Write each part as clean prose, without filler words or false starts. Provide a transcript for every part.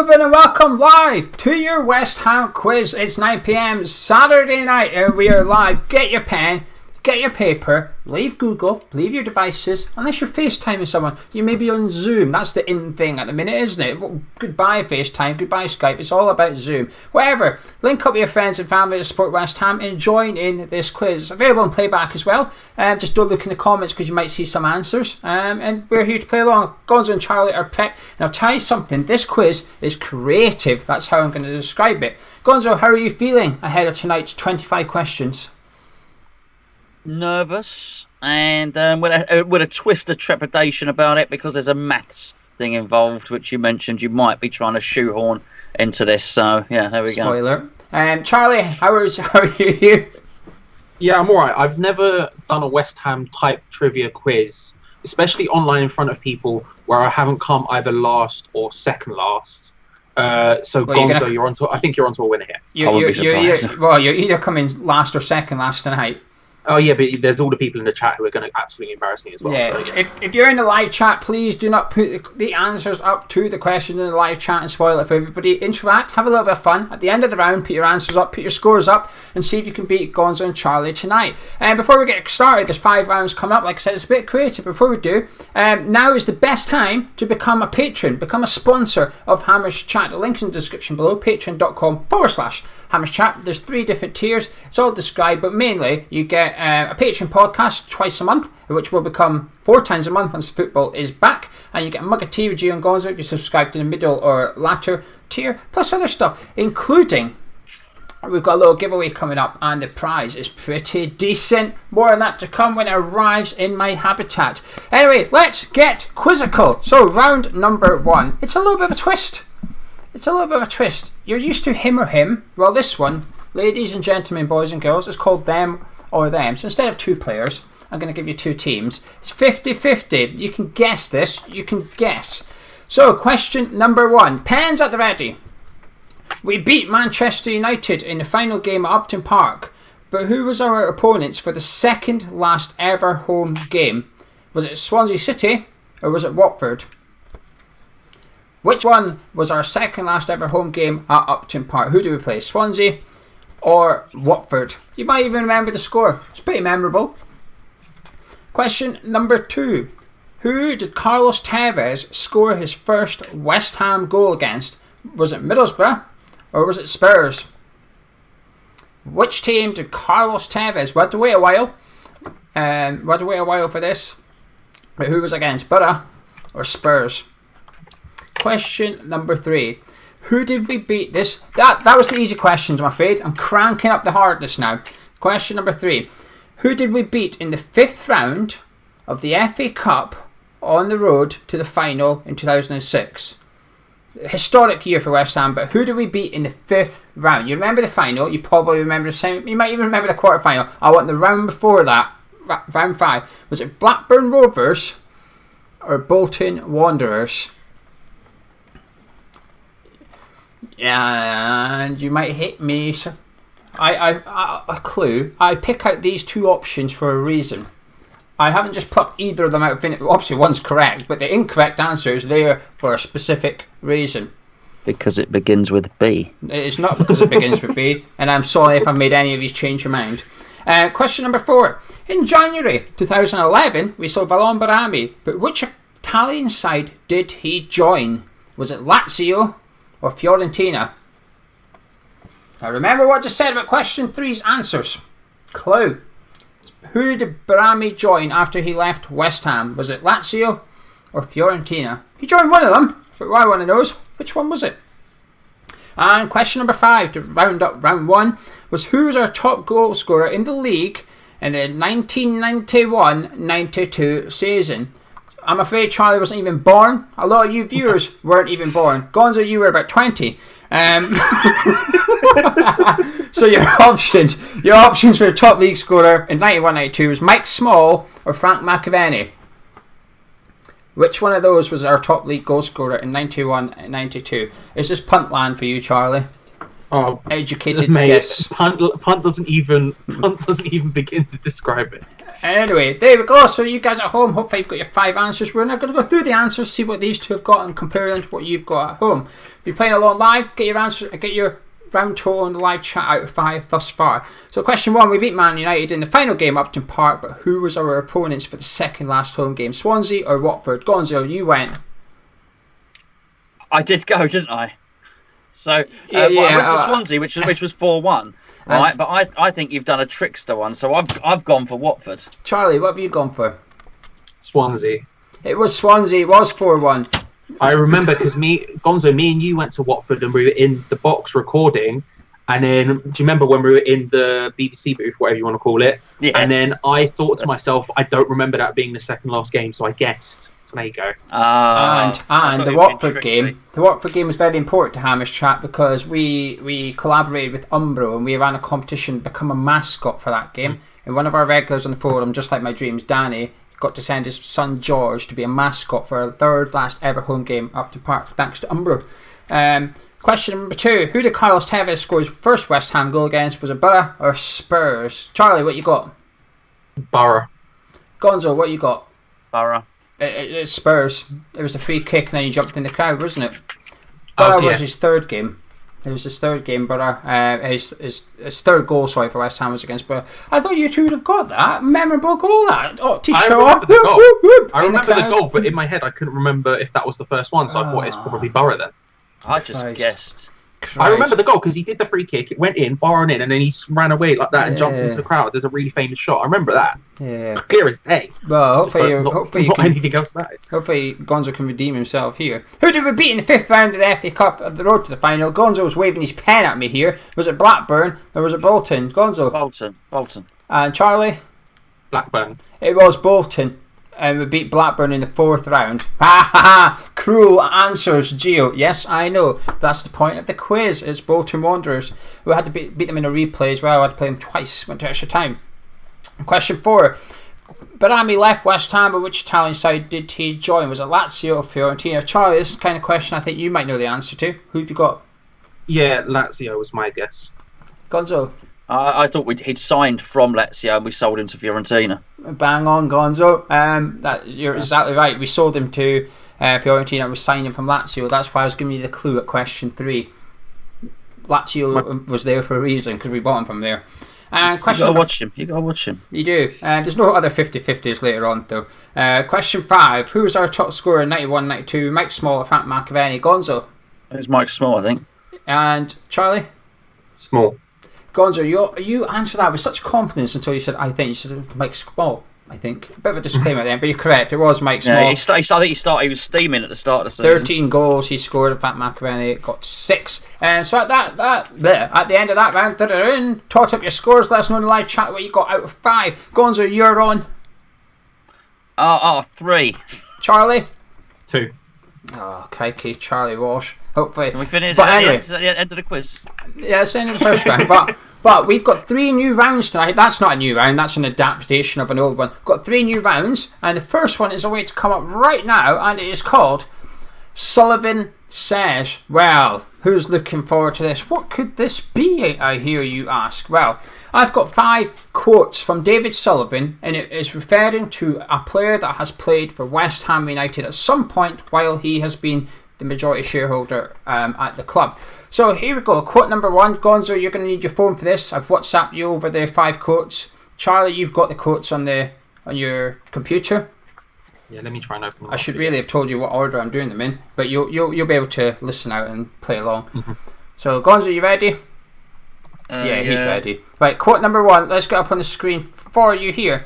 Sullivan and welcome live to your West Ham quiz. It's 9 p.m. Saturday night and we are live. Get your pen, get your paper, leave Google, leave your devices, unless you're FaceTiming someone. You may be on Zoom. That's the in thing at the minute, isn't it? Well, goodbye FaceTime, goodbye Skype. It's all about Zoom. Whatever. Link up with your friends and family to support West Ham and join in this quiz. Available in playback as well. Just don't look in the comments because you might see some answers. And we're here to play along. Gonzo and Charlie are prepped. And I'll tell you something. This quiz is creative. That's how I'm going to describe it. Gonzo, how are you feeling ahead of tonight's 25 questions? Nervous and with a twist of trepidation about it because there's a maths thing involved, which you mentioned you might be trying to shoehorn into this. So yeah, there we go. Spoiler. Charlie, how are you? Yeah, I'm alright. I've never done a West Ham type trivia quiz, especially online in front of people where I haven't come either last or second last. So Gonzo, I think you're onto a winner here. You're either coming last or second last tonight. Oh yeah, but there's all the people in the chat who are going to absolutely embarrass me as well. Yeah. So, yeah. If you're in the live chat, please do not put the answers up to the question in the live chat and spoil it for everybody. Interact, have a little bit of fun. At the end of the round, put your answers up, put your scores up, and see if you can beat Gonzo and Charlie tonight. And before we get started, there's 5 rounds coming up. Like I said, it's a bit creative. Before we do, now is the best time to become a patron, become a sponsor of Hammers Chat. The link's in the description below, patreon.com/Hammers Chat. There's 3 different tiers. It's all described, but mainly you get a Patreon podcast twice a month, which will become 4 times a month once football is back, and you get a mug of tea with Gio and Gonzo if you subscribe to the middle or latter tier, plus other stuff, including we've got a little giveaway coming up, and the prize is pretty decent. More on that to come when it arrives in my habitat. Anyway, let's get quizzical. So round number 1, it's a little bit of a twist. You're used to him or him. Well, this one, ladies and gentlemen, boys and girls, is called them or them. So instead of 2 players, I'm going to give you 2 teams. It's 50-50. You can guess this. So question number 1. Pens at the ready. We beat Manchester United in the final game at Upton Park. But who was our opponents for the second last ever home game? Was it Swansea City or was it Watford? Which one was our second last ever home game at Upton Park? Who do we play? Swansea or Watford? You might even remember the score. It's pretty memorable. Question number 2. Who did Carlos Tevez score his first West Ham goal against? Was it Middlesbrough or was it Spurs? Which team did Carlos Tevez? We had to wait a while for this. But who was against? Borough or Spurs? Question number 3. Who did we beat this? That was the easy questions, I'm afraid. I'm cranking up the hardness now. Question number 3. Who did we beat in the 5th round of the FA Cup on the road to the final in 2006? Historic year for West Ham, but who did we beat in the 5th round? You remember the final, you probably remember the same. You might even remember the quarter final. I want the round before that, round 5. Was it Blackburn Rovers or Bolton Wanderers? And you might hit me. So a clue. I pick out these 2 options for a reason. I haven't just plucked either of them out of thin. Obviously, one's correct, but the incorrect answer is there for a specific reason. Because it begins with B. It's not because it begins with B, and I'm sorry if I made any of you change your mind. Question number 4. In January 2011, we saw Valon Barami, but which Italian side did he join? Was it Lazio or Fiorentina? Now remember what I just said about question 3's answers. Clue. Who did Barami join after he left West Ham? Was it Lazio or Fiorentina? He joined one of them, but what I want to know is which one was it? And question number 5 to round up round 1 was who was our top goal scorer in the league in the 1991-92 season? I'm afraid Charlie wasn't even born. A lot of you viewers weren't even born. Gonzo, you were about 20. So your options for the top league scorer in 91-92 was Mike Small or Frank McAvenny. Which one of those was our top league goal scorer in 91-92? Is this punt land for you, Charlie? Oh, educated mate, guess. Punt doesn't even begin to describe it. Anyway, there we go. So you guys at home, hopefully you've got your 5 answers. We're now going to go through the answers, see what these two have got, and compare them to what you've got at home. If you're playing along live, get your answer, get your round total in the live chat out of 5 thus far. So question 1, we beat Man United in the final game at Upton Park, but who was our opponents for the second last home game? Swansea or Watford? Gonzo, you went. I did go, didn't I? So I went to Swansea, which was 4-1. Right, but I think you've done a trickster one, so I've gone for Watford. Charlie, what have you gone for? Swansea. It was Swansea. It was 4-1. I remember because Gonzo, me and you went to Watford and we were in the box recording. And then, do you remember when we were in the BBC booth, whatever you want to call it? Yes. And then I thought to myself, I don't remember that being the second last game, so I guessed. So there you go. And the Watford game. The Watford game was very important to Hamish Chat because we collaborated with Umbro and we ran a competition to become a mascot for that game. And one of our regulars on the forum, just like my dreams, Danny, got to send his son George to be a mascot for our third last ever home game up to Park, thanks to Umbro. Question number 2: who did Carlos Tevez score his first West Ham goal against? Was it Borough or Spurs? Charlie, what you got? Borough. Gonzo, what you got? Borough. It's Spurs. It was a free kick and then he jumped in the crowd, wasn't it? Borough was his third game. It was his third game, Borough. His third goal, sorry, for West Ham was against Borough. I thought you two would have got that. Memorable goal, that. Oh, I remember the goal. I remember the goal, but in my head I couldn't remember if that was the first one, so I thought it's probably Borough then. I just guessed. Christ. I remember the goal because he did the free kick, it went in, Borough in, and then he ran away like that and jumped into the crowd. There's a really famous shot. I remember that. Yeah. Clear as day. Well, hopefully anything else about it. Hopefully Gonzo can redeem himself here. Who did we beat in the 5th round of the FA Cup at the road to the final? Gonzo was waving his pen at me here. Was it Blackburn or was it Bolton? Gonzo. Bolton. And Charlie? Blackburn. It was Bolton. And we beat Blackburn in the 4th round. Ha ha ha! Cruel answers, Gio. Yes, I know. That's the point of the quiz. It's Bolton Wanderers. We had to beat them in a replay as well. I had to play them twice. Went to extra time. Question 4. Barami left West Ham, but which Italian side did he join? Was it Lazio or Fiorentina? Charlie, this is the kind of question I think you might know the answer to. Who have you got? Yeah, Lazio was my guess. Gonzo? I thought he'd signed from Lazio and we sold him to Fiorentina. Bang on, Gonzo. You're exactly right. We sold him to Fiorentina and we signed him from Lazio. That's why I was giving you the clue at question 3. Lazio was there for a reason because we bought him from there. You gotta watch him. You do. There's no other 50-50s later on though. Question 5. Who was our top scorer in 91-92? Mike Small or Frank McAvenny? Gonzo? It was Mike Small, I think. And Charlie? Small. Gonzo, you answered that with such confidence until you said, I think. You said Mike Small, I think. A bit of a disclaimer then, but you're correct. It was Mike Small. Yeah, he was steaming at the start of the season. 13 goals he scored. In fact, McAvenny got 6. And so at the end of that round, tot up your scores. Let us know in the live chat what you got out of 5. Gonzo, you're on. 3. Charlie? 2. Oh, crikey, Charlie Walsh. Hopefully. Can we finish at the end of the quiz? Yeah, it's the end of the first round. But we've got 3 new rounds tonight. That's not a new round. That's an adaptation of an old one. Got 3 new rounds. And the first one is a way to come up right now. And it is called Sullivan Says. Well, who's looking forward to this? What could this be, I hear you ask? Well, I've got 5 quotes from David Sullivan, and it is referring to a player that has played for West Ham United at some point while he has been the majority shareholder at the club. So here we go. Quote number 1. Gonzo, you're going to need your phone for this. I've WhatsApped you over the 5 quotes. Charlie, you've got the quotes on your computer. Yeah, let me try and open them. I should really have told you what order I'm doing them in, but you'll be able to listen out and play along. Mm-hmm. So Gonzo, you ready? Yeah, he's ready. Right, quote number 1. Let's get up on the screen for you here.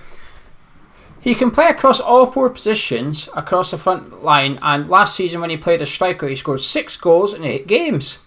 He can play across all 4 positions across the front line, and last season when he played as striker, he scored 6 goals in 8 games.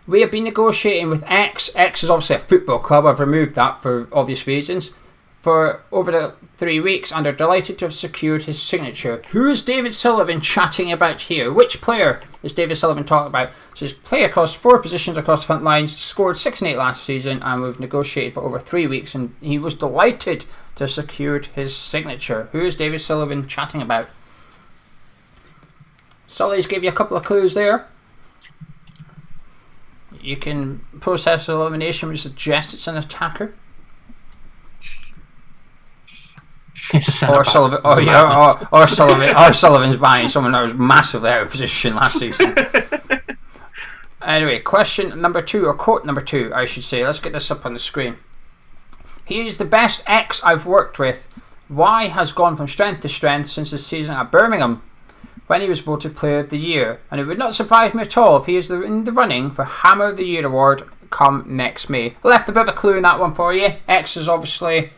We have been negotiating with X. X is obviously a football club. I've removed that for obvious reasons. For over the 3 weeks, and are delighted to have secured his signature. Who is David Sullivan chatting about here? Which player is David Sullivan talking about? So he's played across 4 positions across the front lines, scored 6 and 8 last season, and we've negotiated for over 3 weeks, and he was delighted to have secured his signature. Who is David Sullivan chatting about? Sully's gave you a couple of clues there. You can process elimination, which suggests it's an attacker. It's a centre or Sullivan. Oh yeah, or Sullivan. Or Sullivan's buying someone that was massively out of position last season. Anyway, question number 2, or quote number 2, I should say. Let's get this up on the screen. He is the best ex I've worked with. Y has gone from strength to strength since his season at Birmingham, when he was voted Player of the Year, and it would not surprise me at all if he is in the running for Hammer of the Year award come next May. I left a bit of a clue in that one for you. X is obviously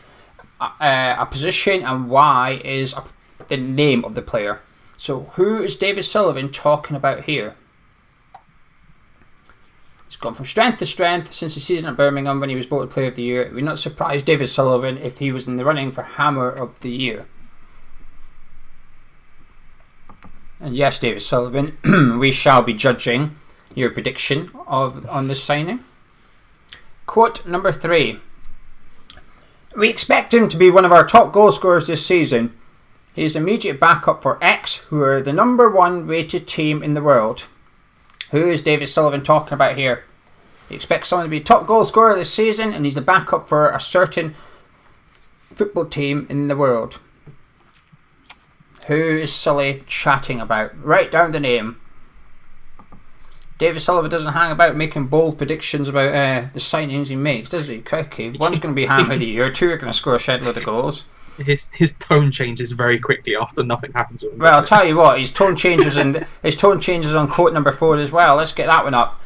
a position, and Y is the name of the player. So who is David Sullivan talking about here? He's gone from strength to strength since the season at Birmingham when he was voted Player of the Year. It would not surprise David Sullivan if he was in the running for Hammer of the Year. And yes, David Sullivan, we shall be judging your prediction on this signing. Quote number 3. We expect him to be one of our top goal scorers this season. He is immediate backup for X, who are the number 1 rated team in the world. Who is David Sullivan talking about here? He expects someone to be a top goal scorer this season, and he's the backup for a certain football team in the world. Who is Sully chatting about? Write down the name. David Sullivan doesn't hang about making bold predictions about the signings he makes, does he? Crikey. One's going to be Hammer of the Year, 2 are going to score a shed load of goals. His tone changes very quickly after nothing happens to him. Well, I'll tell you what, his tone changes on quote number 4 as well. Let's get that one up.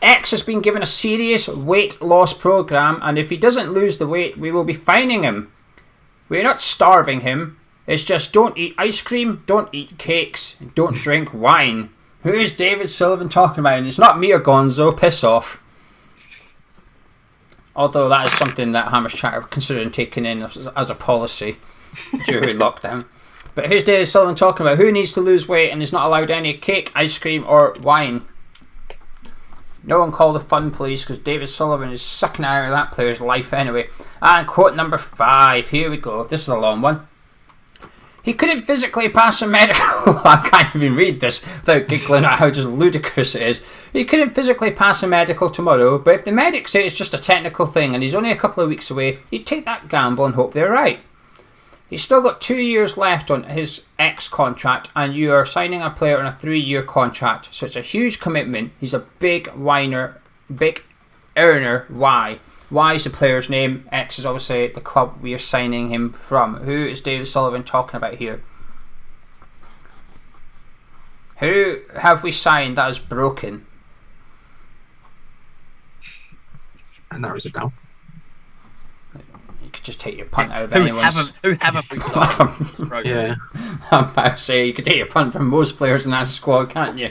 X has been given a serious weight loss program, and if he doesn't lose the weight, we will be fining him. We're not starving him. It's just don't eat ice cream, don't eat cakes, and don't drink wine. Who is David Sullivan talking about? And it's not me or Gonzo. Piss off. Although that is something that Hammer's Chat are considering taking in as a policy during lockdown. But who's David Sullivan talking about? Who needs to lose weight and is not allowed any cake, ice cream or wine? No one call the fun police, because David Sullivan is sucking out of that player's life anyway. And quote number 5. Here we go. This is a long one. He couldn't physically pass a medical... I can't even read this without giggling at how just ludicrous it is. He couldn't physically pass a medical tomorrow, but if the medics say it's just a technical thing and he's only a couple of weeks away, he'd take that gamble and hope they're right. He's still got 2 years left on his X contract, and you are signing a player on a 3-year contract, so it's a huge commitment. He's a big whiner, big earner. Y. Y is the player's name. X is obviously the club we are signing him from. Who is David Sullivan talking about here? Who have we signed that is broken? And narrows it down. You could just take your punt out of anyone's... Who haven't we signed? Yeah. I'm about to say, you could take your punt from most players in that squad, can't you?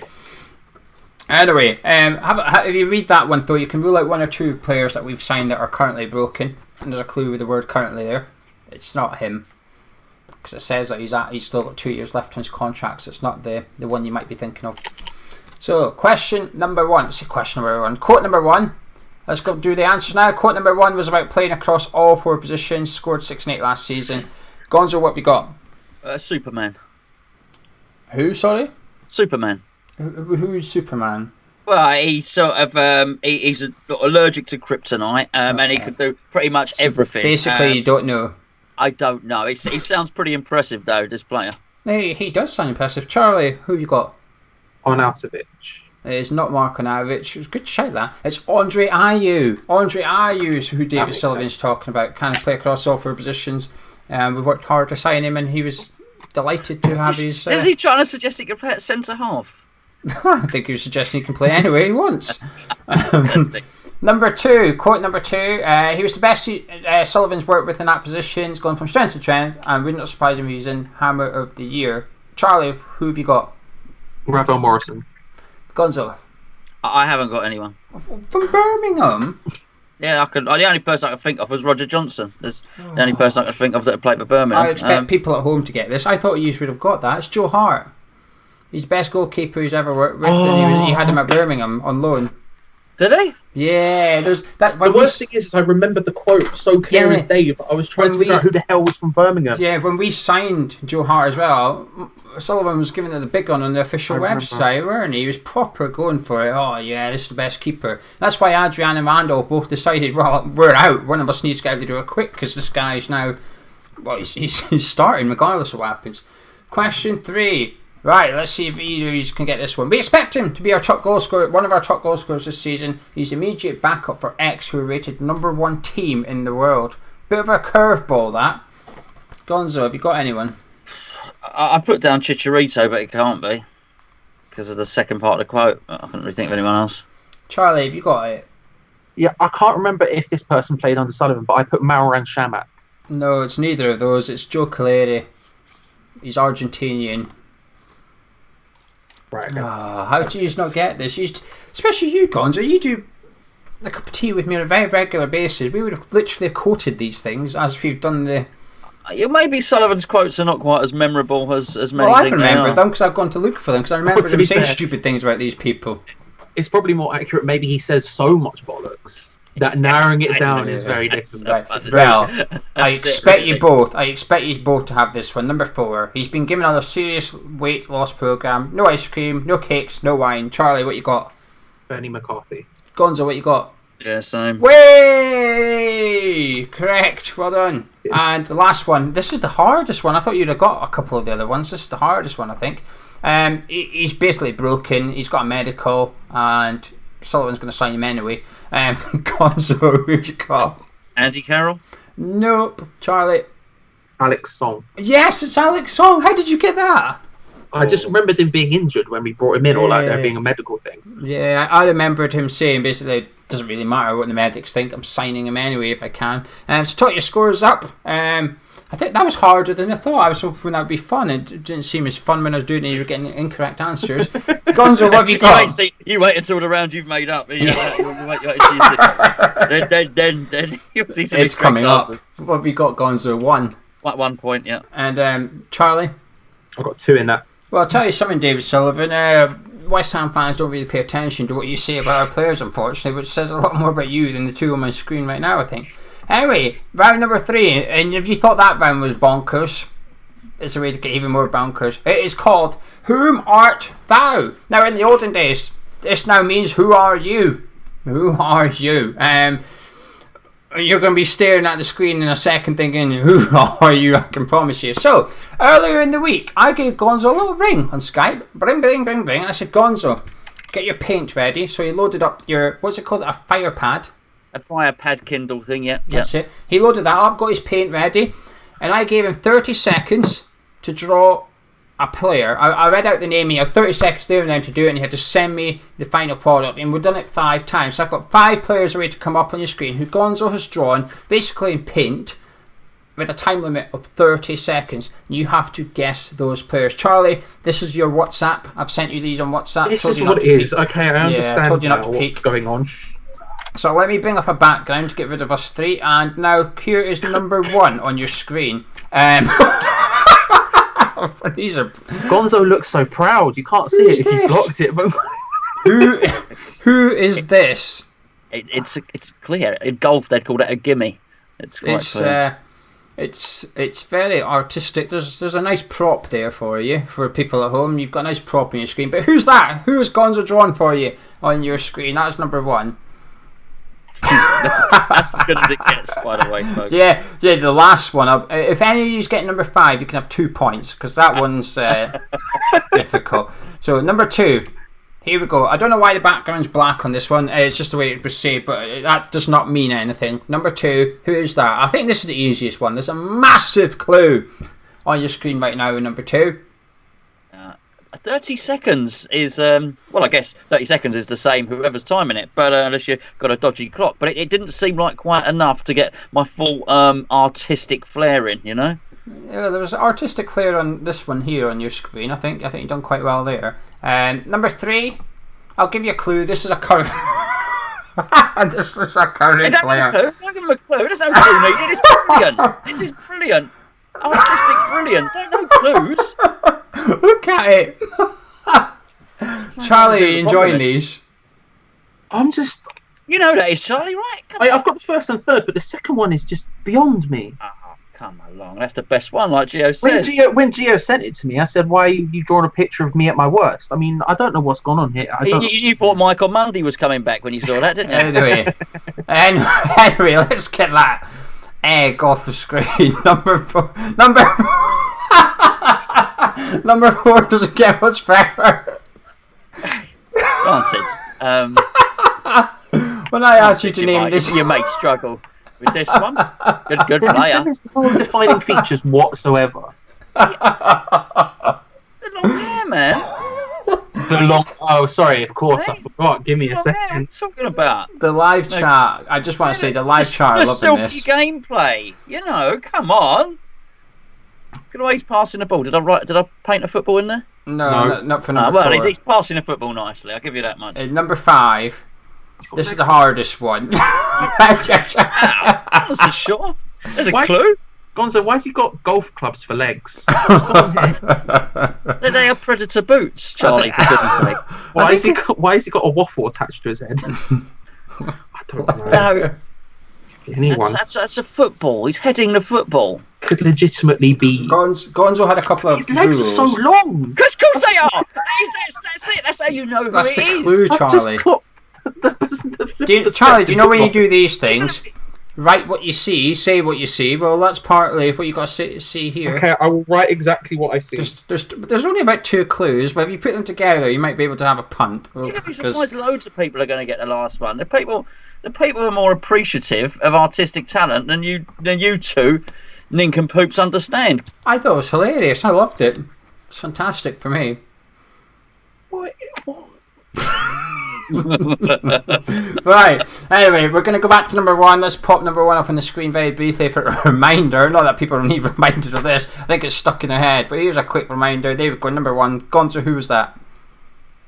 Anyway, if you read that one though, you can rule out 1 or 2 players that we've signed that are currently broken. And there's a clue with the word currently there. It's not him. Because it says that he's still got 2 years left on his contract, so it's not the one you might be thinking of. So, question number 1. Let's see, question number 1. Quote number 1. Let's go do the answers now. Quote number 1 was about playing across all 4 positions. Scored 6 and 8 last season. Gonzo, what we got? Superman. Who, sorry? Superman. Who's Superman? Well, he's sort of he's allergic to kryptonite, and he can do pretty much everything. Basically, you don't know. I don't know. He sounds pretty impressive, though. This player. He does sound impressive. Charlie, who have you got? Arnautovic. It's not Marko Arnautovic. It was good shout that. It's Andre Ayew. Andre Ayew is who David Sullivan's talking about. Can play across all 4 positions. We worked hard to sign him, and he was delighted to have his. Is he trying to suggest he could play at centre half? I think he was suggesting he can play anywhere he wants. Number 2, quote number 2. He was the best Sullivan's worked with in that position. He's gone from strength to strength, and wouldn't surprise him if he's in Hammer of the Year. Charlie, who have you got? Ravel Morrison. Gonzo. I haven't got anyone. From Birmingham? Yeah, the only person I could think of was Roger Johnson. That's the only person I could think of that played for Birmingham. I expect people at home to get this. I thought you would have got that. It's Joe Hart. He's the best goalkeeper he's ever worked with, and he had him at Birmingham on loan. Did he? Yeah, there's that. The worst thing is I remember the quote so clear as day, but I was trying to figure out who the hell was from Birmingham. Yeah, when we signed Joe Hart as well, Sullivan was giving it the big one on the official website, weren't he? He was proper going for it. Oh yeah, this is the best keeper. That's why Adrian and Randall both decided, well, we're out. One of us needs to get out the door quick because this guy's now Well, he's starting regardless of what happens. Question 3. Right, let's see if either of you can get this one. We expect him to be our top goal scorer, one of our top goal scorers this season. He's immediate backup for X, who are rated number 1 team in the world. Bit of a curveball, that. Gonzo, have you got anyone? I put down Chicharito, but it can't be because of the second part of the quote. I couldn't really think of anyone else. Charlie, have you got it? Yeah, I can't remember if this person played under Sullivan, but I put Marouane Chamakh. No, it's neither of those. It's Joe Caleri. He's Argentinian. Right. Okay. How do you not get this? Especially you, Gonzo. You do a cup of tea with me on a very regular basis. We would have literally quoted these things as we've done the... Yeah, maybe Sullivan's quotes are not quite as memorable as many. Well, I remember them because I've gone to look for them because I remember them saying stupid things about these people. It's probably more accurate. Maybe he says so much bollocks that narrowing it down is very difficult. Well, I expect you both to have this one. Number 4. He's been given a serious weight loss program. No ice cream, no cakes, no wine. Charlie, what you got? Bernie McCarthy. Gonzo, what you got? Yeah, same. Way! Correct. Well done. And the last one. This is the hardest one. I thought you'd have got a couple of the other ones. This is the hardest one, I think. He's basically broken. He's got a medical, and Sullivan's going to sign him anyway. Gonzo, who've you got? Andy Carroll? Nope. Charlie? Alex Song. Yes, it's Alex Song. How did you get that? I just remembered him being injured when we brought him in, or like there being a medical thing. Yeah, I remembered him saying basically, it doesn't really matter what the medics think, I'm signing him anyway if I can. So tot your scores up. I think that was harder than I thought. I was hoping that would be fun. It didn't seem as fun when I was doing it. You were getting incorrect answers. Gonzo, what have you got? You wait until the round you've made up. Then you'll see some. It's coming answers. Up. What have you got, Gonzo? 1. Like 1 point, yeah. And Charlie? I've got 2 in that. Well, I'll tell you something, David Sullivan. West Ham fans don't really pay attention to what you say about our players, unfortunately, which says a lot more about you than the 2 on my screen right now, I think. Anyway, round number 3, and if you thought that round was bonkers, it's a way to get even more bonkers. It is called Whom Art Thou? Now, in the olden days, this now means Who Are You? Who are you? You're going to be staring at the screen in a second thinking, who are you? I can promise you. So, earlier in the week, I gave Gonzo a little ring on Skype. Bring, bring, bring, bring. I said, Gonzo, get your paint ready. So he loaded up your, what's it called? A fire pad. A fire pad Kindle thing, yeah. That's it. He loaded that up, got his paint ready. And I gave him 30 seconds to draw a player. I read out the name. He had 30 seconds there and then to do it, and he had to send me the final product. And we've done it 5 times. So I've got 5 players ready to come up on your screen who Gonzo has drawn, basically in paint, with a time limit of 30 seconds. You have to guess those players. Charlie, this is your WhatsApp. I've sent you these on WhatsApp. This is what it is. Okay, I understand I told you not to what's going on. So let me bring up a background to get rid of us 3. And now here is number 1 on your screen. These are... Gonzo looks so proud. You can't see it if you blocked it. But... who is this? It's clear. In golf, they'd call it a gimme. It's quite clear. It's very artistic. There's a nice prop there for you, for people at home. You've got a nice prop on your screen. But who's that? Who has Gonzo drawn for you on your screen? That's number 1. That's as good as it gets, by the way, folks. Yeah, the last one. If any of you get number 5, you can have 2 points, because that one's difficult. So number 2, here we go. I don't know why the background's black on this one. It's just the way it was saved, but that does not mean anything. Number 2, who is that? I think this is the easiest one. There's a massive clue on your screen right now in number 2. 30 seconds is, well, I guess 30 seconds is the same, whoever's timing it, but unless you've got a dodgy clock. But it didn't seem like quite enough to get my full artistic flair in, you know? Yeah, there was artistic flair on this one here on your screen. I think you've done quite well there. Number 3, I'll give you a clue. This is a current... this is a current player. Don't give him a clue. There's no clue needed. It's brilliant. This is brilliant. Artistic brilliance. Don't no clues. Look at it. Charlie, are you enjoying these? I'm just... You know that is Charlie, right? I've got the first and third, but the second one is just beyond me. Oh, come along. That's the best one, like Gio says. When Gio sent it to me, I said, why are you drawing a picture of me at my worst? I mean, I don't know what's gone on here. You thought Michael Mundy was coming back when you saw that, didn't you? Anyway, let's get that. egg off the screen. Number 4. Number 4 doesn't get much better. Nonsense. When I asked you to name this, you may struggle with this one. Good player. There's no defining features whatsoever. The long hair, man. Oh, sorry, of course, I forgot. Give me a second. What are you talking about? the live chat. I just want to say the live chat are The loving silky this. gameplay. You know, come on. Look at the way he's passing the ball. Did I paint a football in there? No, not for number Well, 4. he's passing the football nicely. I'll give you that much. Number 5. This is the hardest one. Ow, wasn't sure. There's a clue. Gonzo, why has he got golf clubs for legs? They are predator boots, Charlie, for goodness sake. Why has he got a waffle attached to his head? I don't know. No, Anyone that's a football. He's heading the football. could legitimately be. Gonzo had a couple of His legs rules. are so long. Of course they are. That's it. That's how you know who That's it the is. clue, I've just Charlie. clocked Charlie, do you know when you do these things? Write what you see, say what you see. Well, that's partly what you got to see here. Okay, I will write exactly what I see. There's only about 2 clues, but if you put them together, you might be able to have a punt. You're gonna be surprised. Loads of people are going to get the last one. The people are more appreciative of artistic talent than you two nincompoops understand. I thought it was hilarious. I loved it. It's fantastic for me. What? Right. Anyway, we're going to go back to number 1. Let's pop number 1 up on the screen very briefly for a reminder. Not that people need reminded of this. I think it's stuck in their head. But here's a quick reminder. There we go. Number 1. Gonzo, who was that?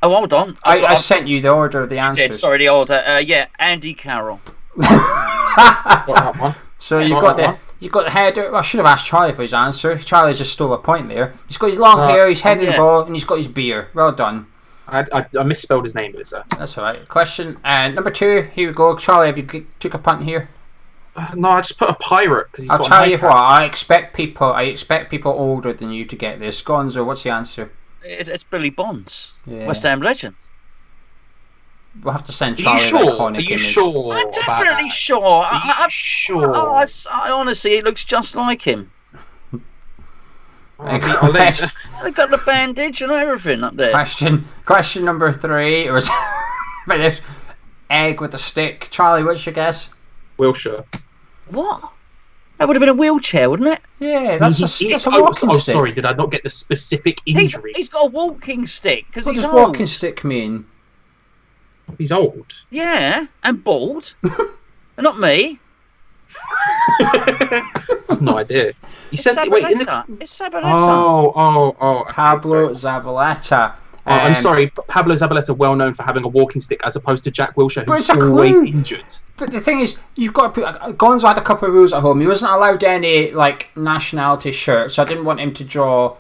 Oh, hold on. I sent you the order of the answers. Sorry, the order. Yeah, Andy Carroll. That one. So you got the header. Well, I should have asked Charlie for his answer. Charlie just stole a point there. He's got his long hair, he's heading the ball, and he's got his beer. Well done. I misspelled his name, but it's That's all right. Question number 2. Here we go. Charlie, have you took a punt here? no, I just put a pirate because I'll tell you what. I expect people older than you to get this. Gonzo, what's the answer? It's Billy Bonds, Yeah. West Ham legend. We'll have to send Are Charlie you sure? an iconic Are you image. sure? I'm about definitely that? sure. Are you sure? I honestly, it looks just like him. I'll let you- They've got the bandage and everything up there. Question number 3. It was this egg with a stick. Charlie, what's your guess? Wilshire. What? That would have been a wheelchair, wouldn't it? Yeah, that's a walking stick. Sorry, did I not get the specific injury? He's got a walking stick because What he's does old. walking stick mean? He's old. Yeah, and bald. Not me. I've no idea. You said It's Sabaleta. Oh. Okay, Pablo sorry. Zabaleta. I'm sorry, Pablo Zabaleta, well known for having a walking stick, as opposed to Jack Wilshere, But who's it's a always clue. injured. But the thing is, you've got to put. Gonzo had a couple of rules at home. He wasn't allowed any nationality shirt, so I didn't want him to draw.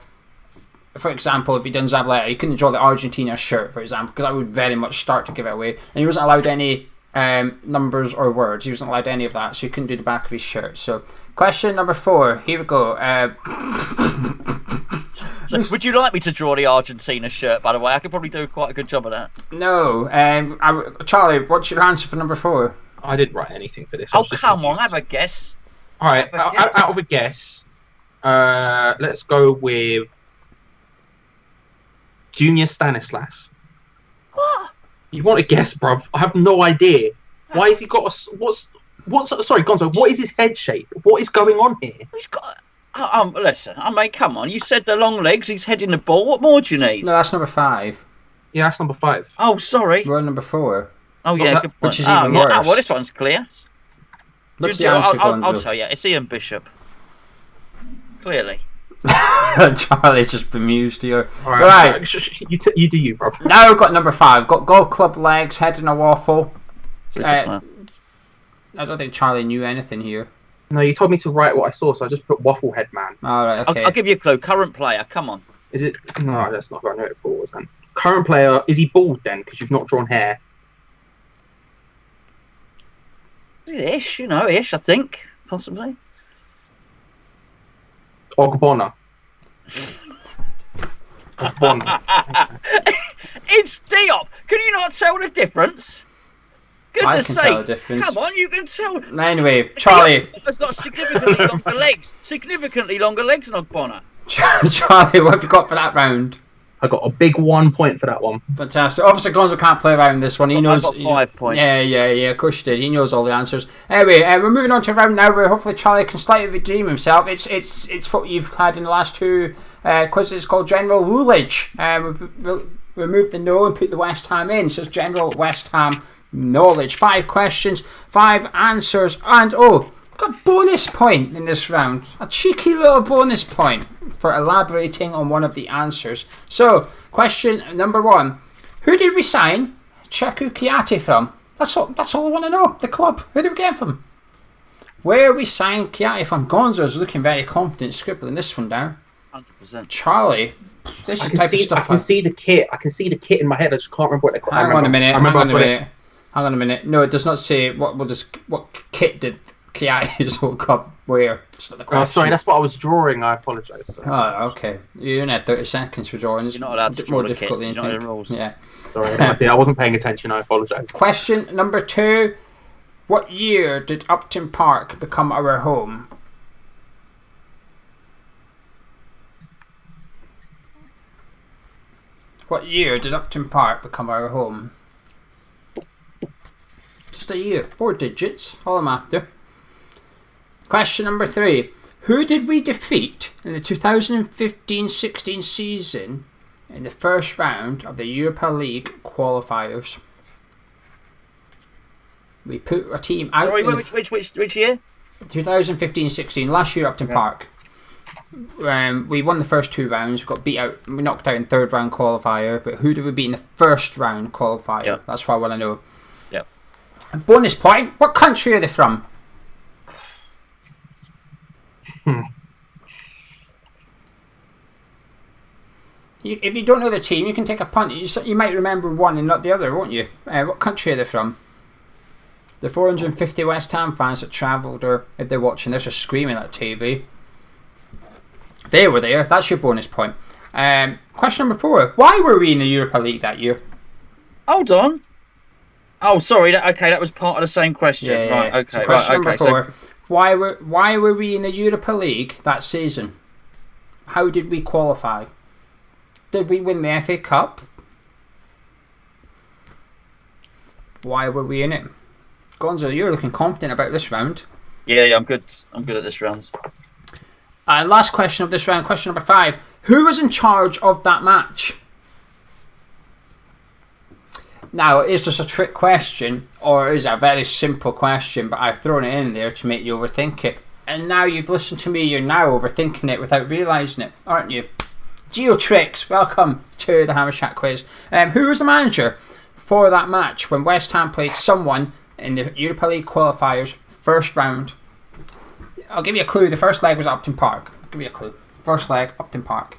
For example, if he done Zabaleta, he couldn't draw the Argentina shirt, for example, because that would very much start to give it away. And he wasn't allowed any numbers or words. He wasn't allowed any of that, so he couldn't do the back of his shirt. So, question number 4. Here we go. So, would you like me to draw the Argentina shirt, by the way? I could probably do quite a good job of that. No. Charlie, what's your answer for number 4? I didn't write anything for this. I Oh, was just come on, confused. have a guess. All right, Have a guess. out of a guess, let's go with Junior Stanislas. What? You want a guess, bruv? I have no idea. Why has he got a? What's? Sorry, Gonzo. What is his head shape? What is going on here? He's got. Listen, I mean, come on. You said the long legs. He's heading the ball. What more do you need? No, that's number 5. Yeah, that's number 5. Oh, sorry. We're on number 4. Oh, yeah, that- good point. which is even yeah. worse. Oh, well, this one's clear. What's the answer, Gonzo? I'll tell you. It's Ian Bishop. Clearly. Charlie's just bemused here. All Right. You do you, bruv. Now we've got number 5. Got golf club legs, head in a waffle. Super. I don't think Charlie knew anything here. No, you told me to write what I saw, so I just put Waffle Head Man. Alright, okay. I'll give you a clue. Current player. Come on. Is it? No, that's not what I know it for. Was then current player? Is he bald then? Because you've not drawn hair. Ish, I think. Possibly. Ogbonna. Ogbonna. It's Diop. Can you not tell the difference? I Goodness can sake. tell the difference. Come on, you can tell. Anyway, Charlie. It's got significantly longer legs. Significantly longer legs than Ogbonna. Charlie, what have you got for that round? I got a big 1 point for that one. Fantastic. Obviously, Gonzo can't play around this one. He knows. I got 5 points. Yeah. Of course you did. He knows all the answers. Anyway, we're moving on to a round now where hopefully Charlie can slightly redeem himself. It's what you've had in the last two quizzes. It's called General Rulage. We've removed the no and put the West Ham in. So it's General West Ham Knowledge. 5 questions, 5 answers, and got a bonus point in this round. A cheeky little bonus point for elaborating on one of the answers. So, question number 1. Who did we sign Cheku Kiati from? That's all I want to know. The club. Who did we get from? Where we signed Kiati from? Gonzo's looking very confident, scribbling this one down. 100%. Charlie, this is the type of stuff. I can see the kit. I can see the kit in my head. I just can't remember what they call it. Hang on a minute. No, it does not say what kit did Kiati's old club wear. Sorry, that's what I was drawing. I apologise. Oh, okay. You only had 30 seconds for drawing. You're not allowed to draw the kits. It's not in the rules. Yeah. Sorry, I wasn't paying attention. I apologise. Question number 2. What year did Upton Park become our home? What year did Upton Park become our home? Just a year. 4 digits. All I'm after. Question number 3. Who did we defeat in the 2015-16 season in the first round of the Europa League qualifiers? We put a team out. Sorry, which year? 2015-16, last year Upton Park. We won the first 2 rounds. We knocked out in 3rd round qualifier. But who did we beat in the first round qualifier? Yep. That's what I want to know. Yep. Bonus point. What country are they from? If you don't know the team, you can take a punt. You might remember one and not the other, won't you? What country are they from? The 450 West Ham fans that travelled, or if they're watching this, are screaming at TV. They were there. That's your bonus point. Question number 4. Why were we in the Europa League that year? Hold on. Oh, sorry. That was part of the same question. Yeah. Right. Okay. So question number 4. So, why were we in the Europa League that season? How did we qualify? Did we win the FA Cup? Why were we in it? Gonzo, you're looking confident about this round. Yeah, I'm good. I'm good at this round. And last question of this round, question number 5. Who was in charge of that match? Now, is this a trick question or is it a very simple question, but I've thrown it in there to make you overthink it? And now you've listened to me, you're now overthinking it without realising it, aren't you? Geotricks, welcome to the Hammer Chat quiz. Who was the manager for that match when West Ham played someone in the Europa League qualifiers first round? I'll give you a clue. The first leg was at Upton Park. I'll give you a clue. First leg, Upton Park.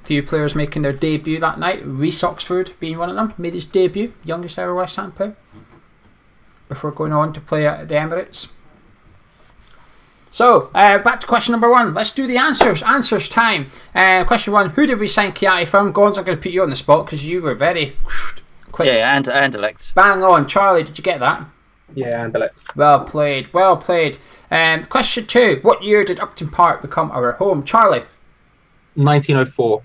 Few players making their debut that night. Reece Oxford being one of them. Made his debut. Youngest ever West Ham player. Before going on to play at the Emirates. So, back to question number 1. Let's do the answers. Answers time. Question 1. Who did we sign Kiati from? Gonzo, I'm going to put you on the spot because you were very quick. Yeah, and elect. Bang on. Charlie, did you get that? Yeah, and elect. Well played. Question 2. What year did Upton Park become our home? Charlie? 1904.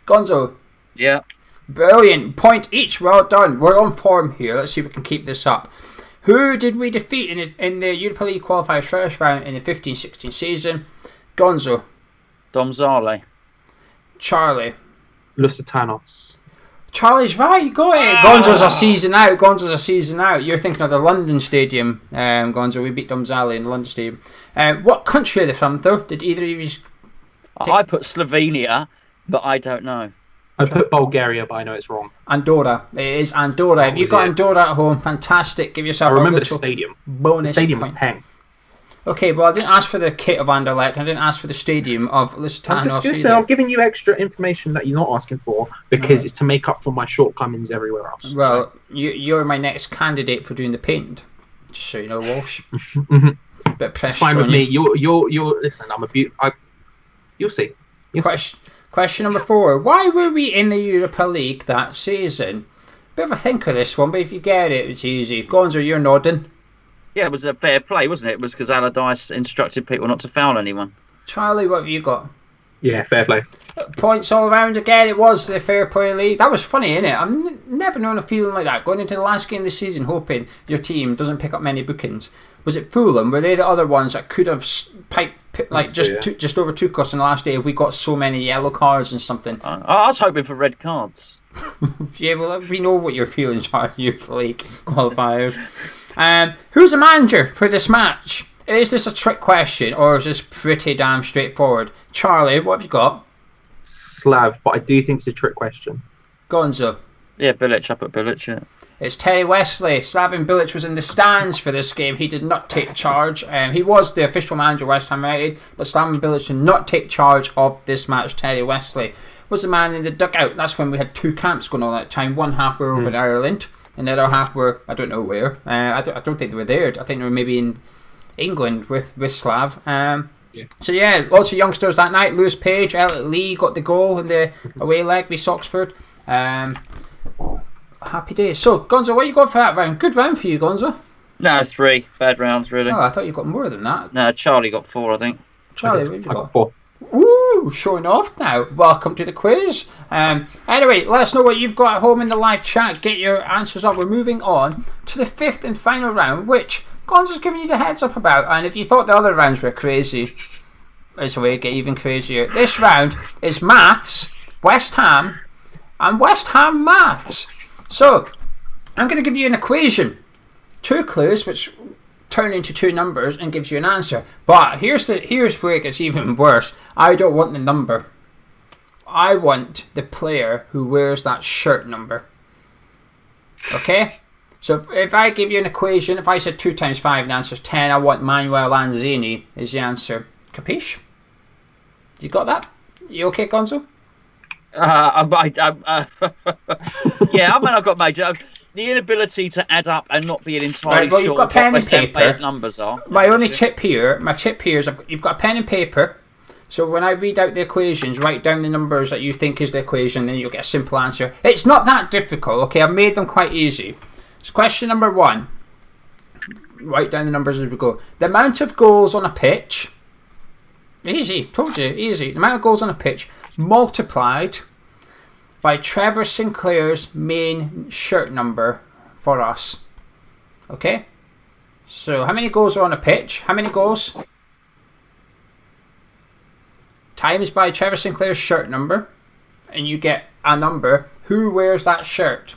Gonzo? Yeah. Brilliant. Point each. Well done. We're on form here. Let's see if we can keep this up. Who did we defeat in the Europa League qualifiers first round in the 15-16 season? Gonzo? Domzale. Charlie? Lusitanos. Charlie's right. Go ahead. Gonzo's a season out. You're thinking of the London Stadium, Gonzo. We beat Domzale in the London Stadium. What country are they from, though? Did either of you... I put Slovenia, but I don't know. I put Bulgaria, but I know it's wrong. Andorra. It is Andorra. If you've got Andorra at home, fantastic. Give yourself I remember a little the stadium. bonus The stadium point. was peng. Okay, well, I didn't ask for the kit of Anderlecht. I didn't ask for the stadium of Lusitanos. I'm just going to say, I'm giving you extra information that you're not asking for because it's to make up for my shortcomings everywhere else. Well, you're my next candidate for doing the paint. Just so you know, Walsh. Bit of pressure. It's fine with on me. you. You're. Listen, I'm a beaut. You'll see. Question number 4. Why were we in the Europa League that season? Bit of a thinker this one, but if you get it, it's easy. Gonzo, you're nodding. Yeah, it was a fair play, wasn't it? It was because Allardyce instructed people not to foul anyone. Charlie, what have you got? Yeah, fair play. Points all around again. It was the Fair Play League. That was funny, innit? I've never known a feeling like that. Going into the last game of the season, hoping your team doesn't pick up many bookings. Was it Fulham? Were they the other ones that could have just overtook us on the last day if we got so many yellow cards and something? I was hoping for red cards. Yeah, well, we know what your feelings are, you league qualifiers. Who's the manager for this match? Is this a trick question or is this pretty damn straightforward? Charlie, what have you got? Slav, but I do think it's a trick question. Gonzo. Yeah, Bilic. I put Bilic, yeah. It's Terry Wesley. Slaven Bilic was in the stands for this game. He did not take charge. He was the official manager of West Ham United, but Slaven Bilic did not take charge of this match. Terry Wesley was the man in the dugout. That's when we had two camps going on at that time. One half were over in Ireland, and the other half were, I don't know where. I don't think they were there. I think they were maybe in England with Slav. So yeah, lots of youngsters that night. Lewis Page, Elliot Lee got the goal in the away leg with Oxford. Happy days. So Gonzo, what you got for that round? Good round for you, Gonzo. No, 3 bad rounds really. Oh, I thought you got more than that. No, Charlie got 4, I think. Charlie, what have you I got? 4. Ooh, showing off now. Welcome to the quiz. Anyway, let us know what you've got at home in the live chat. Get your answers up. We're moving on to the 5th and final round, which Gonzo's giving you the heads up about. And if you thought the other rounds were crazy, it's a way to get even crazier. This round is maths, West Ham, and West Ham maths. So, I'm going to give you an equation. 2 clues, which turn into 2 numbers and gives you an answer. But here's where it gets even worse. I don't want the number. I want the player who wears that shirt number. Okay? So if I give you an equation, if I said 2 times 5 and the answer is 10, I want Manuel Lanzini is the answer. Capiche? You got that? You okay, Gonzo? Yeah, I mean, I've got major. The inability to add up and not being entirely right, well, sure you've got pen what and paper. players' numbers are. My tip here is you've got a pen and paper. So when I read out the equations, write down the numbers that you think is the equation, and you'll get a simple answer. It's not that difficult, okay? I've made them quite easy. So question number 1. Write down the numbers as we go. The amount of goals on a pitch. Easy, told you, easy. The amount of goals on a pitch multiplied by Trevor Sinclair's main shirt number for us. Okay? So how many goals are on a pitch? How many goals? Times by Trevor Sinclair's shirt number. And you get a number. Who wears that shirt?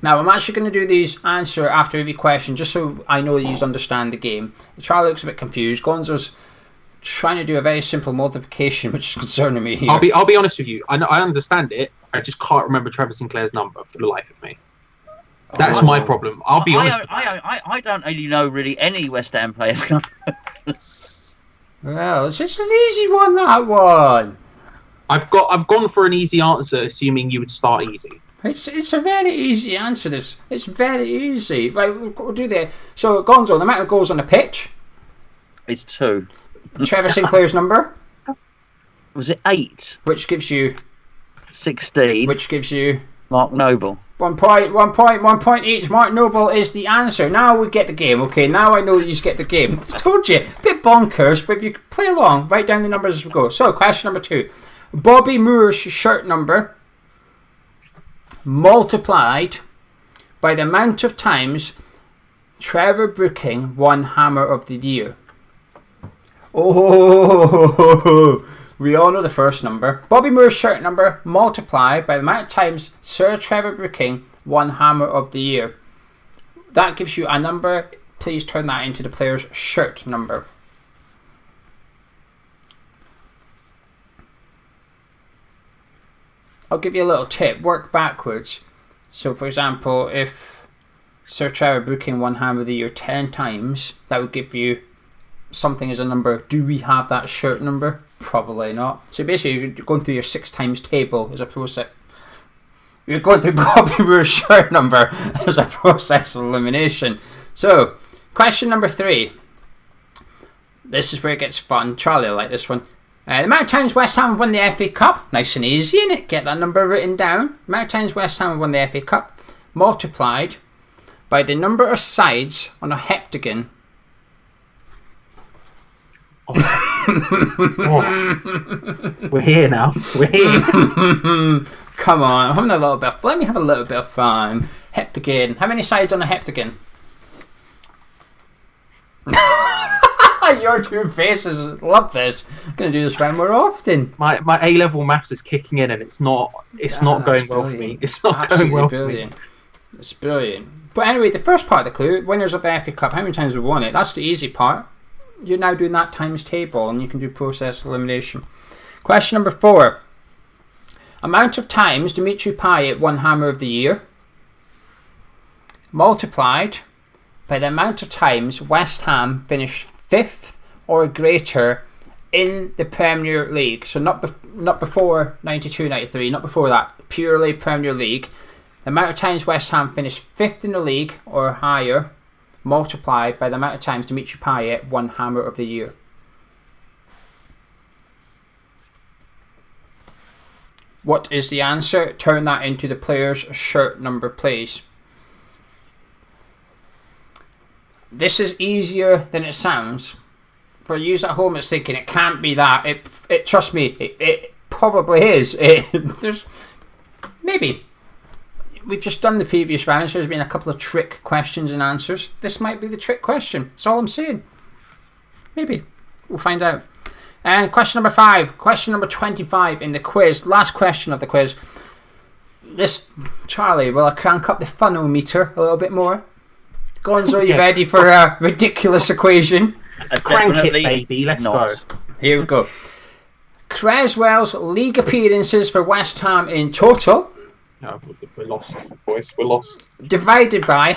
Now, I'm actually going to do these answer after every question, just so I know you understand the game. Charlie looks a bit confused. Gonzo's trying to do a very simple multiplication, which is concerning me here. I'll be honest with you. I understand it. I just can't remember Trevor Sinclair's number for the life of me. That's my problem. I'll be honest. I don't really know really any West Ham players' numbers. Well, it's just an easy one, that one. I've gone for an easy answer, assuming you would start easy. It's a very easy answer. It's very easy. Right, we'll do that. So, Gonzo, the amount of goals on the pitch. It's 2. Trevor Sinclair's number. Was it 8? Which gives you 16. Which gives you Mark Noble. 1 point each. Mark Noble is the answer. Now we get the game. Okay, now I know you get the game. I told you, a bit bonkers, but if you play along, write down the numbers as we go. So, question number 2. Bobby Moore's shirt number multiplied by the amount of times Trevor Brooking won Hammer of the Year. Oh, we all know the first number. Bobby Moore's shirt number multiplied by the amount of times Sir Trevor Brooking won Hammer of the Year. That gives you a number. Please turn that into the player's shirt number. I'll give you a little tip. Work backwards. So, for example, if Sir Trevor Brooking won Hammer of the Year 10 times, that would give you something as a number. Do we have that shirt number? Probably not. So basically, you're going through your 6 times table as a process. You're going through Bobby Moore's shirt number as a process of elimination. So, question number 3. This is where it gets fun. Charlie will like this one. The amount of times West Ham won the FA Cup, nice and easy, innit? Get that number written down. The amount of times West Ham won the FA Cup multiplied by the number of sides on a heptagon. We're here now. We're here. Come on, I'm having a little bit. Let me have a little bit of fun. Heptagon. How many sides on a heptagon? Your two faces. Love this. I'm gonna do this round more often. My A-level maths is kicking in, and it's not going well for me. It's not going well for me. It's brilliant. But anyway, the first part of the clue, winners of the FA Cup, how many times we won it? That's the easy part. You're now doing that times table, and you can do process elimination. Question number 4. Amount of times Dimitri Payet won Hammer of the Year multiplied by the amount of times West Ham finished 5th or greater in the Premier League. So not before 92-93, not before that, purely Premier League. The amount of times West Ham finished 5th in the league or higher multiplied by the amount of times Dimitri Payet won Hammer of the Year. What is the answer? Turn that into the player's shirt number, please. This is easier than it sounds. For you at home, it's thinking it can't be that. It trust me, it probably is. There's maybe. We've just done the previous rounds. There's been a couple of trick questions and answers. This might be the trick question. That's all I'm saying. Maybe. We'll find out. And question number 5. Question number 25 in the quiz. Last question of the quiz. This, Charlie, will I crank up the funnel meter a little bit more? Gonzo, you ready for a ridiculous equation? Crank it, baby. Let's go. Here we go. Creswell's league appearances for West Ham in total. No, we're lost, boys. We're lost. Divided by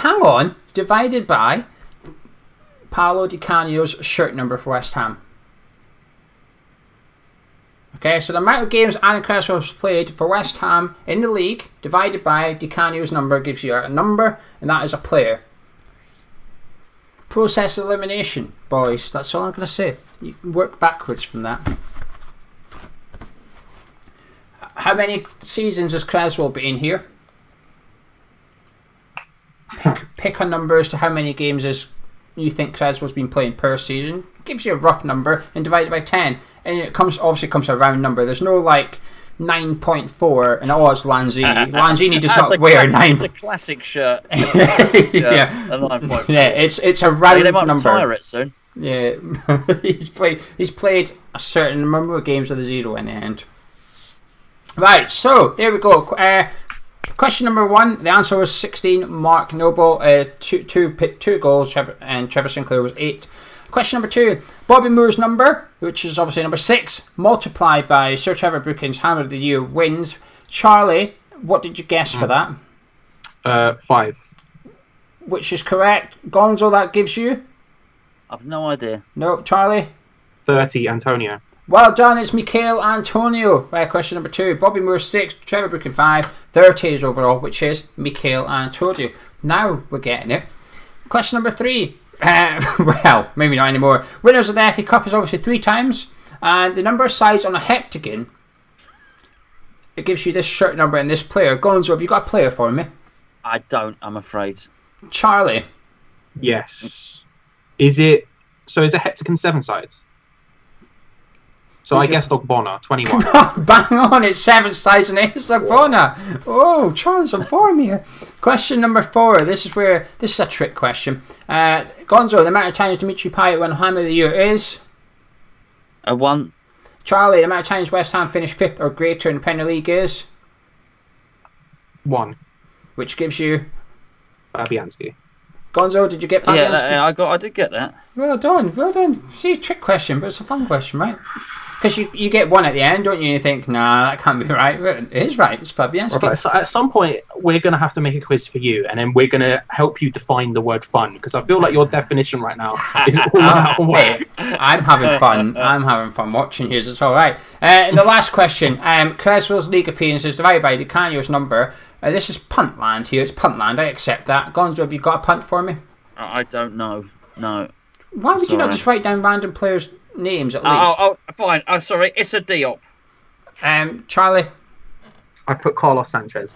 Paolo Di Canio's shirt number for West Ham. Okay, so the amount of games Aaron Cresswell has played for West Ham in the league divided by Di Canio's number gives you a number, and that is a player. Process elimination, boys. That's all I'm going to say. You can work backwards from that. How many seasons has Creswell been here? Pick a number as to how many games you think Creswell's been playing per season. It gives you a rough number and divide it by 10. And it obviously comes to a round number. There's no like 9.4 and it's Lanzini. Lanzini does not wear 9. It's a classic shirt. Yeah, a 9.4. Yeah, it's a round they might number. Retire it soon. Yeah, he's played a certain number of games with a 0 in the end. Right, so there we go. Question number 1. The answer was 16. Mark Noble, two goals, and Trevor Sinclair was 8. Question number 2. Bobby Moore's number, which is obviously number 6, multiplied by Sir Trevor Brookings' Hammer of the Year wins. Charlie, what did you guess for that? 5. Which is correct. Gonzo, that gives you? I've no idea. No, Charlie? 30, Antonio. Well done, it's Michael Antonio. Question number 2. Bobby Moore 6, Trevor Brookings 5, 30 is overall, which is Michael Antonio. Now we're getting it. Question number 3. Well, maybe not anymore. Winners of the FA Cup is obviously 3 times, and the number of sides on a heptagon, it gives you this shirt number and this player. Gonzo, have you got a player for me? I don't, I'm afraid. Charlie? Yes. Is a heptagon 7 sides? So I guessed Ogbonna, 21. Bang on, it's 7 sides and it's Ogbonna. Oh, Charles, I'm form here. Question number 4. This is a trick question. Gonzo, the amount of times Dimitri Payet won Hammer of the Year is? 1. Charlie, the amount of times West Ham finished 5th or greater in the Premier League is? 1. Which gives you? Fabianski. Gonzo, did you get Fabianski? Yeah, I did get that. Well done. See, trick question, but it's a fun question, right? Because you get 1 at the end, don't you? And you think, nah, that can't be right. It is right. It's Fabianski. Right, so at some point, we're going to have to make a quiz for you, and then we're going to help you define the word fun, because I feel like your definition right now is all about hey, I'm having fun. I'm having fun watching yours. It's all right. And the last question. Creswell's league appearances divided by Di Canio's number. This is punt land here. It's punt land. I accept that. Gonzo, have you got a punt for me? I don't know. No. Why would you not just write down random players' names at least? fine. Oh, sorry. It's a Diop. Charlie? I put Carlos Sanchez.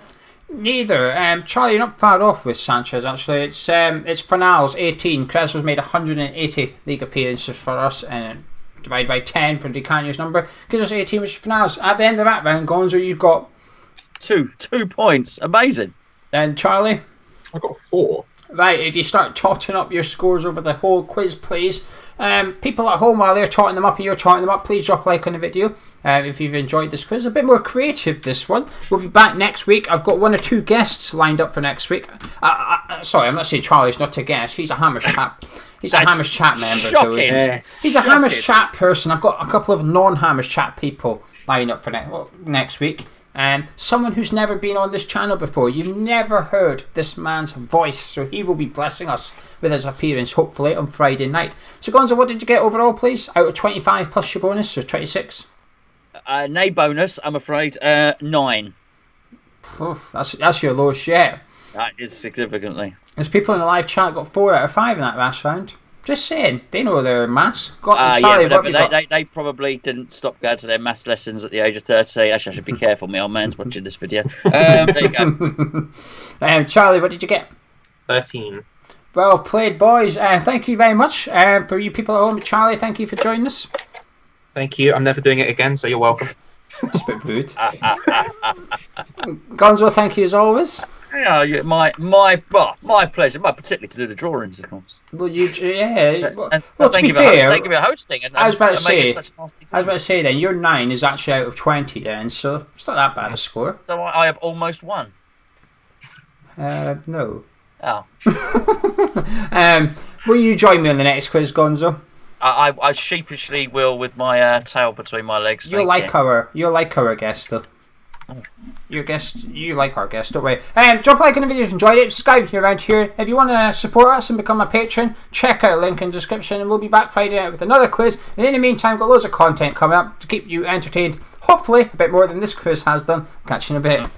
Neither. Charlie, you're not far off with Sanchez, actually. It's Fornals, 18. Crespo's made 180 league appearances for us, and divided by 10 for Di Canio's number gives us 18, which is Fornals. At the end of that round, Gonzo, you've got... 2 points. Amazing. And Charlie? I got 4. Right, if you start totting up your scores over the whole quiz, please. People at home, while they're totting them up and you're totting them up, please drop a like on the video if you've enjoyed this quiz. A bit more creative, this one. We'll be back next week. I've got 1 or 2 guests lined up for next week. Sorry, I'm not saying Charlie's not a guest. He's a Hammers Chat. He's a Hammers Chat member, though, isn't he? Yes. He's a Hammers Chat person. I've got a couple of non-Hammers Chat people lined up for next week. And someone who's never been on this channel before. You've never heard this man's voice, so he will be blessing us with his appearance, hopefully, on Friday night. So, Gonzo, what did you get overall, please? Out of 25 plus your bonus, so 26? No bonus, I'm afraid. 9. Oof, that's your lowest yet. That is significantly. There's people in the live chat got 4 out of 5 in that last round. Just saying, they know their maths. Charlie, they probably didn't stop going to their maths lessons at the age of 30. Actually, I should be careful. My old man's watching this video. There you go. Charlie, what did you get? 13. Well played, boys. Thank you very much for you people at home. Charlie, thank you for joining us. Thank you. I'm never doing it again, so you're welcome. It's a bit rude. Gonzo, thank you as always. Yeah, my pleasure. Particularly to do the drawings, of course. Well, yeah. Well, thank to be you fair, thank you for hosting. I was about to say then your 9 is actually out of 20 then, so it's not that bad a score. So I have almost won. No. Oh. Will you join me on the next quiz, Gonzo? I sheepishly will, with my tail between my legs. You'll like our guest though. You like our guest, don't worry. Drop a like on the video if you enjoyed it. Subscribe if you're around here. If you want to support us and become a patron, check out the link in the description, and we'll be back Friday night with another quiz. And in the meantime, got loads of content coming up to keep you entertained. Hopefully, a bit more than this quiz has done. Catch you in a bit.